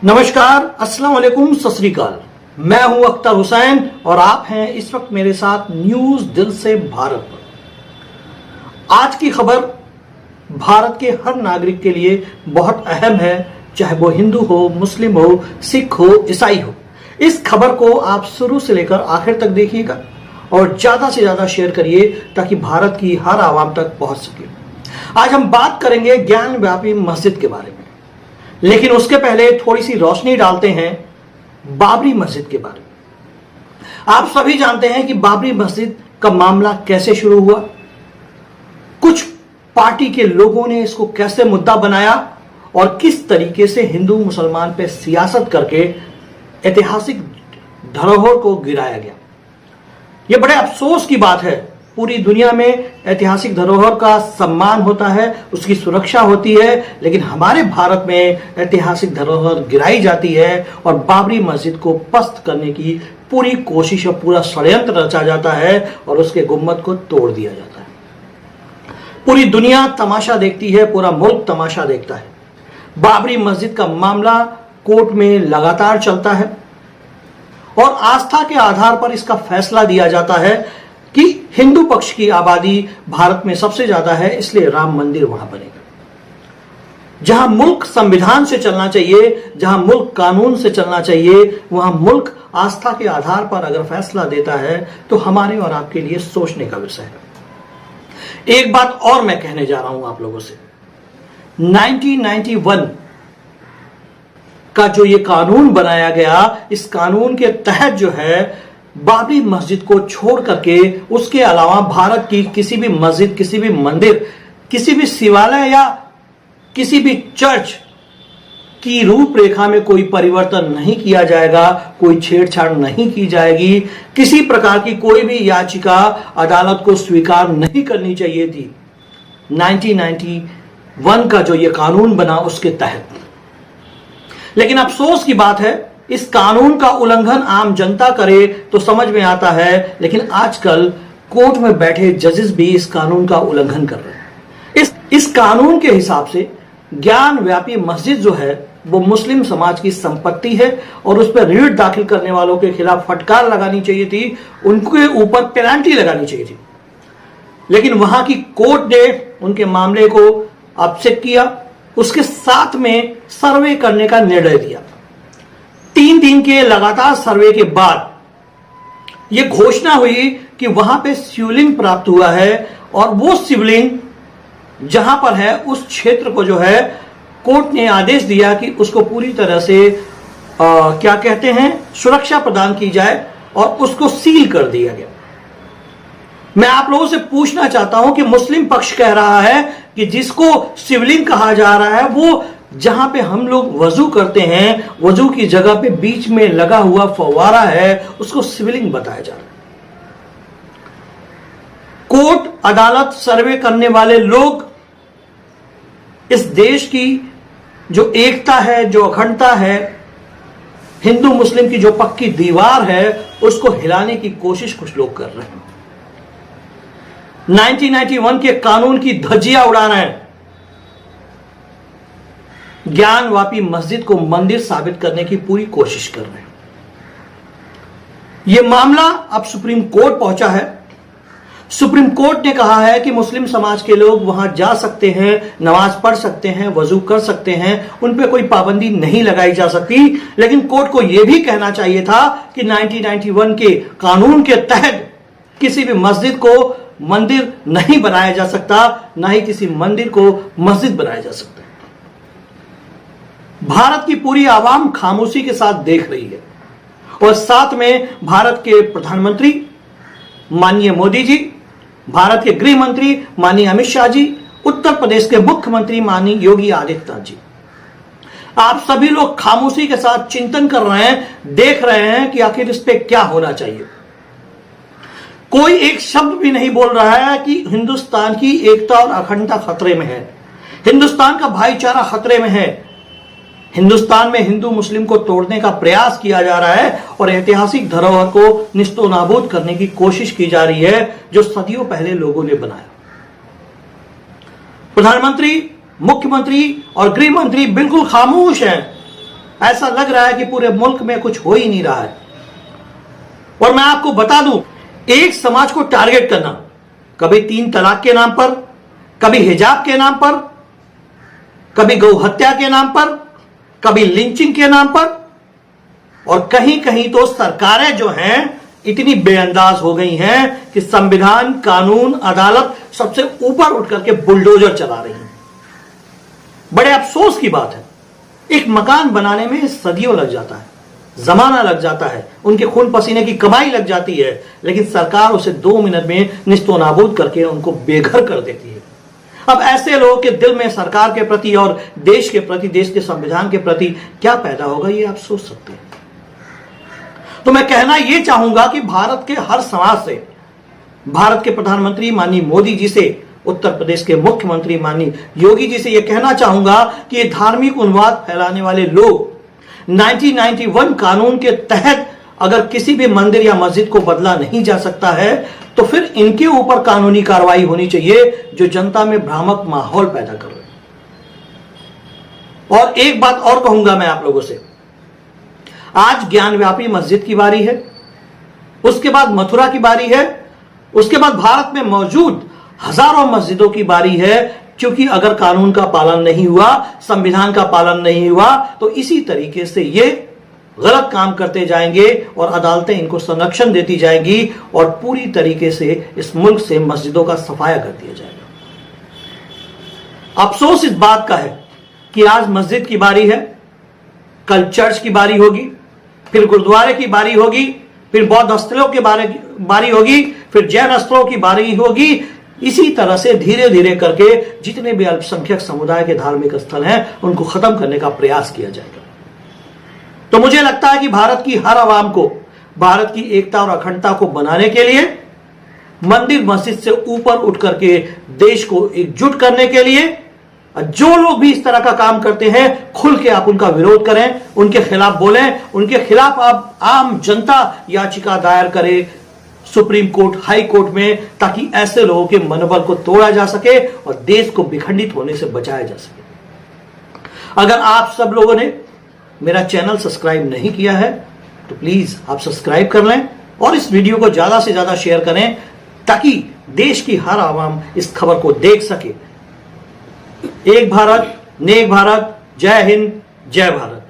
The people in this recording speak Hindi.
नमस्कार, अस्सलाम वालेकुम, सत श्री अकाल। मैं हूं अख्तर हुसैन और आप हैं इस वक्त मेरे साथ न्यूज दिल से भारत पर। आज की खबर भारत के हर नागरिक के लिए बहुत अहम है, चाहे वो हिंदू हो, मुस्लिम हो, सिख हो, ईसाई हो। इस खबर को आप शुरू से लेकर आखिर तक देखिएगा और ज्यादा से ज्यादा शेयर करिए ताकि भारत की हर आवाम तक पहुंच सके। आज हम बात करेंगे ज्ञान व्यापी मस्जिद के बारे में, लेकिन उसके पहले थोड़ी सी रोशनी डालते हैं बाबरी मस्जिद के बारे में। आप सभी जानते हैं कि बाबरी मस्जिद का मामला कैसे शुरू हुआ, कुछ पार्टी के लोगों ने इसको कैसे मुद्दा बनाया और किस तरीके से हिंदू मुसलमान पे सियासत करके ऐतिहासिक धरोहर को गिराया गया। यह बड़े अफसोस की बात है। पूरी दुनिया में ऐतिहासिक धरोहर का सम्मान होता है, उसकी सुरक्षा होती है, लेकिन हमारे भारत में ऐतिहासिक धरोहर गिराई जाती है और बाबरी मस्जिद को पस्त करने की पूरी कोशिश और पूरा षड्यंत्र रचा जाता है और उसके गुम्बद को तोड़ दिया जाता है। पूरी दुनिया तमाशा देखती है, पूरा मुल्क तमाशा देखता है। बाबरी मस्जिद का मामला कोर्ट में लगातार चलता है और आस्था के आधार पर इसका फैसला दिया जाता है कि हिंदू पक्ष की आबादी भारत में सबसे ज्यादा है, इसलिए राम मंदिर वहां बनेगा। जहां मुल्क संविधान से चलना चाहिए, जहां मुल्क कानून से चलना चाहिए, वहां मुल्क आस्था के आधार पर अगर फैसला देता है तो हमारे और आपके लिए सोचने का विषय है। एक बात और मैं कहने जा रहा हूं आप लोगों से। 1991 का जो ये कानून बनाया गया, इस कानून के तहत जो है बाबरी मस्जिद को छोड़ करके उसके अलावा भारत की किसी भी मस्जिद, किसी भी मंदिर, किसी भी शिवालय या किसी भी चर्च की रूपरेखा में कोई परिवर्तन नहीं किया जाएगा, कोई छेड़छाड़ नहीं की जाएगी। किसी प्रकार की कोई भी याचिका अदालत को स्वीकार नहीं करनी चाहिए थी 1991 का जो यह कानून बना उसके तहत। लेकिन अफसोस की बात है, इस कानून का उल्लंघन आम जनता करे तो समझ में आता है, लेकिन आजकल कोर्ट में बैठे जजेस भी इस कानून का उल्लंघन कर रहे हैं। इस कानून के हिसाब से ज्ञान व्यापी मस्जिद जो है वो मुस्लिम समाज की संपत्ति है और उस पर रीट दाखिल करने वालों के खिलाफ फटकार लगानी चाहिए थी, उनके ऊपर पेनल्टी लगानी चाहिए थी। लेकिन वहां की कोर्ट ने उनके मामले को अपसेट किया, उसके साथ में सर्वे करने का निर्णय दिया। 3 दिन के लगातार सर्वे के बाद यह घोषणा हुई कि वहां पे शिवलिंग प्राप्त हुआ है और वो शिवलिंग जहां पर है उस क्षेत्र को जो है कोर्ट ने आदेश दिया कि उसको पूरी तरह से क्या कहते हैं, सुरक्षा प्रदान की जाए और उसको सील कर दिया गया। मैं आप लोगों से पूछना चाहता हूं कि मुस्लिम पक्ष कह रहा है कि जिसको शिवलिंग कहा जा रहा है वो जहां पे हम लोग वजू करते हैं, वजू की जगह पे बीच में लगा हुआ फव्वारा है, उसको शिवलिंग बताया जा रहा है। कोर्ट, अदालत, सर्वे करने वाले लोग इस देश की जो एकता है, जो अखंडता है, हिंदू मुस्लिम की जो पक्की दीवार है, उसको हिलाने की कोशिश कुछ लोग कर रहे हैं। 1991 के कानून की धज्जियां उड़ा रहे हैं। ज्ञान व्यापी मस्जिद को मंदिर साबित करने की पूरी कोशिश कर रहे हैं। यह मामला अब सुप्रीम कोर्ट पहुंचा है। सुप्रीम कोर्ट ने कहा है कि मुस्लिम समाज के लोग वहां जा सकते हैं, नमाज पढ़ सकते हैं, वजू कर सकते हैं, उन पे कोई पाबंदी नहीं लगाई जा सकती। लेकिन कोर्ट को यह भी कहना चाहिए था कि 1991 के कानून के तहत किसी भी मस्जिद को मंदिर नहीं बनाया जा सकता, ना ही किसी मंदिर को मस्जिद बनाया जा सकता। भारत की पूरी आवाम खामोशी के साथ देख रही है और साथ में भारत के प्रधानमंत्री माननीय मोदी जी, भारत के गृह मंत्री माननीय अमित शाह जी, उत्तर प्रदेश के मुख्यमंत्री माननीय योगी आदित्यनाथ जी, आप सभी लोग खामोशी के साथ चिंतन कर रहे हैं, देख रहे हैं कि आखिर इस पे क्या होना चाहिए। कोई एक शब्द भी नहीं बोल रहा है कि हिंदुस्तान की एकता और अखंडता खतरे में है, हिंदुस्तान का भाईचारा खतरे में है। हिंदुस्तान में हिंदू मुस्लिम को तोड़ने का प्रयास किया जा रहा है और ऐतिहासिक धरोहर को निस्तो नाबूद करने की कोशिश की जा रही है जो सदियों पहले लोगों ने बनाया। प्रधानमंत्री, मुख्यमंत्री और गृह मंत्री बिल्कुल खामोश हैं। ऐसा लग रहा है कि पूरे मुल्क में कुछ हो ही नहीं रहा है। और मैं आपको बता दूं, एक समाज को टारगेट करना, कभी 3 तलाक के नाम पर, कभी हिजाब के नाम पर, कभी गौ हत्या के नाम पर, कभी लिंचिंग के नाम पर, और कहीं कहीं तो सरकारें जो हैं इतनी बेअंदाज हो गई हैं कि संविधान, कानून, अदालत सबसे ऊपर उठ करके बुलडोजर चला रही हैं। बड़े अफसोस की बात है, एक मकान बनाने में सदियों लग जाता है, जमाना लग जाता है, उनके खून पसीने की कमाई लग जाती है, लेकिन सरकार उसे 2 मिनट में निस्तो नाबूद करके उनको बेघर कर देती है। अब ऐसे लोगों के दिल में सरकार के प्रति और देश के प्रति, देश के संविधान के प्रति क्या पैदा होगा, ये आप सोच सकते हैं। तो मैं कहना यह चाहूंगा कि भारत के हर समाज से, भारत के प्रधानमंत्री माननीय मोदी जी से, उत्तर प्रदेश के मुख्यमंत्री माननीय योगी जी से यह कहना चाहूंगा कि ये धार्मिक उन्माद फैलाने वाले लोग 1991 कानून के तहत अगर किसी भी मंदिर या मस्जिद को बदला नहीं जा सकता है तो फिर इनके ऊपर कानूनी कार्रवाई होनी चाहिए जो जनता में भ्रामक माहौल पैदा कर रहे हैं। और एक बात और कहूंगा मैं आप लोगों से, आज ज्ञानव्यापी मस्जिद की बारी है, उसके बाद मथुरा की बारी है, उसके बाद भारत में मौजूद हजारों मस्जिदों की बारी है, क्योंकि अगर कानून का पालन नहीं हुआ, संविधान का पालन नहीं हुआ तो इसी तरीके से ये गलत काम करते जाएंगे और अदालतें इनको संरक्षण देती जाएंगी और पूरी तरीके से इस मुल्क से मस्जिदों का सफाया कर दिया जाएगा। अफसोस इस बात का है कि आज मस्जिद की बारी है, कल चर्च की बारी होगी, फिर गुरुद्वारे की बारी होगी, फिर बौद्ध स्थलों की बारी होगी, फिर जैन स्थलों की बारी होगी। इसी तरह से धीरे धीरे करके जितने भी अल्पसंख्यक समुदाय के धार्मिक स्थल हैं उनको खत्म करने का प्रयास किया जाएगा। तो मुझे लगता है कि भारत की हर आवाम को भारत की एकता और अखंडता को बनाने के लिए, मंदिर मस्जिद से ऊपर उठ करके देश को एकजुट करने के लिए जो लोग भी इस तरह का काम करते हैं, खुल के आप उनका विरोध करें, उनके खिलाफ बोलें, उनके खिलाफ आप आम जनता याचिका दायर करें सुप्रीम कोर्ट, हाई कोर्ट में, ताकि ऐसे लोगों के मनोबल को तोड़ा जा सके और देश को विखंडित होने से बचाया जा सके। अगर आप सब लोगों ने मेरा चैनल सब्सक्राइब नहीं किया है तो प्लीज आप सब्सक्राइब कर लें और इस वीडियो को ज्यादा से ज्यादा शेयर करें ताकि देश की हर आवाम इस खबर को देख सके। एक भारत, नेक भारत, जय हिंद, जय भारत।